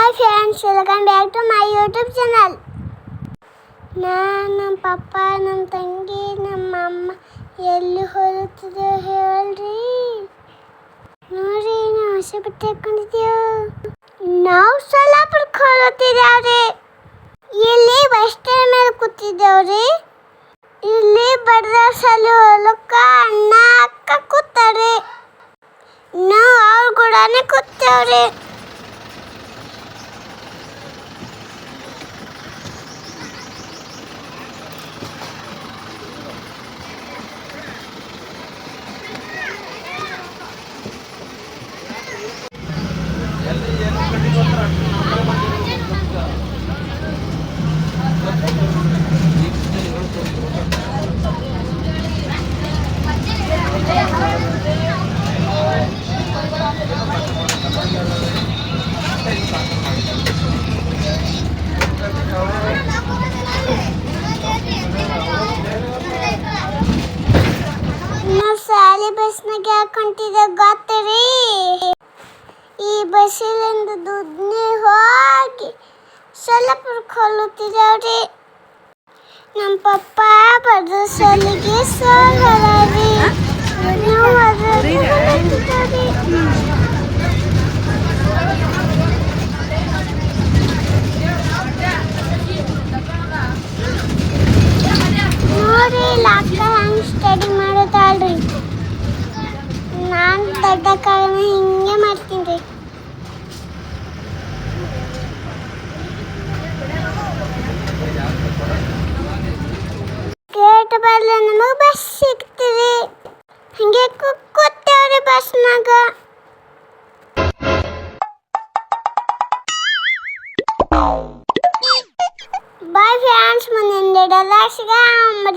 Hi friends, welcome back to my YouTube channel. ನಮ್ಮ ಪಪ್ಪ ನಮ್ಮ ತಂಗಿ ನಮ್ಮ ಅಮ್ಮ ಎಲ್ಲಿ ಹೋಗುತ್ತಿದ್ದೆ ಹೇಳ್ರಿ. ನೋಡ್ರಿ ನಾವು ಹೊಸ ಬಟ್ಟೆ ಹಾಕೊಂಡಿದ್ದೇವೆ. ನಾವು ಸೊಲ್ಲಾಪುರಕ್ಕೆ ಹೋಗುತ್ತಿದ್ದೇವ್ರಿ. ಇಲ್ಲಿ ಬಸ್ ಸ್ಟ್ಯಾಂಡ್ ಮೇಲೆ ಕೂತಿದ್ದೇವ್ರಿ. ಇಲ್ಲಿ ಬಡ್ದ ಸಲ ಹೊಲಕ್ಕ ಅಣ್ಣ ಅಕ್ಕ ಕೂತಾರ್ರಿ. ನಾವು ಅವ್ರ ಕೂಡನೇ ಕೂತೇವ್ರಿ. ನಾವು ಶಾಲೆ ಬಸ್ನಾಗ ಹಾಕೊಂಡಿದ್ದೆ ಗೊತ್ತರಿ. ಈ ಬಸ್ಸಿಲಿಂದ ದುಡ್ನೇ ಹೋಗಿ ಸೊಲ್ಲಾಪುರಕ್ಕೆ ಹೋಗುತ್ತಿದ್ದೇವ್ರಿ. ನಮ್ಮ ಪಪ್ಪ ಬಡ್ದ ಸಲಿಗೆ ಸೋಲರಿ. ನಾವು ಅದರಲ್ಲಿ ಹೋಗುತ್ತಿದ್ದೇವ್ರಿ. ನೋಡಿ ಅಕ್ಕ ಹೆಂಗೆ ಸ್ಟಡಿ ಮಾಡೋದಾಳ್ರಿ. ನಾನು ದೊಡ್ಡಕ್ಕಾಗ ಹಿಂಗೆ ಮಾಡ್ತೀನಿ ರೀ. ಗೇಟ್ ಬರಲಿ ನಮಗೆ ಬಸ್ ಸಿಗ್ತೀವಿ. ಹಂಗೆ ಕೂತೇವ್ರಿ ಬಸ್ನಾಗ. ಬಾಯ್ ಫ್ರೆಂಡ್ಸ್, ಮುಂದಿನ ವಿಡಿಯೋದಾಗ ಸಿಗೋಣ.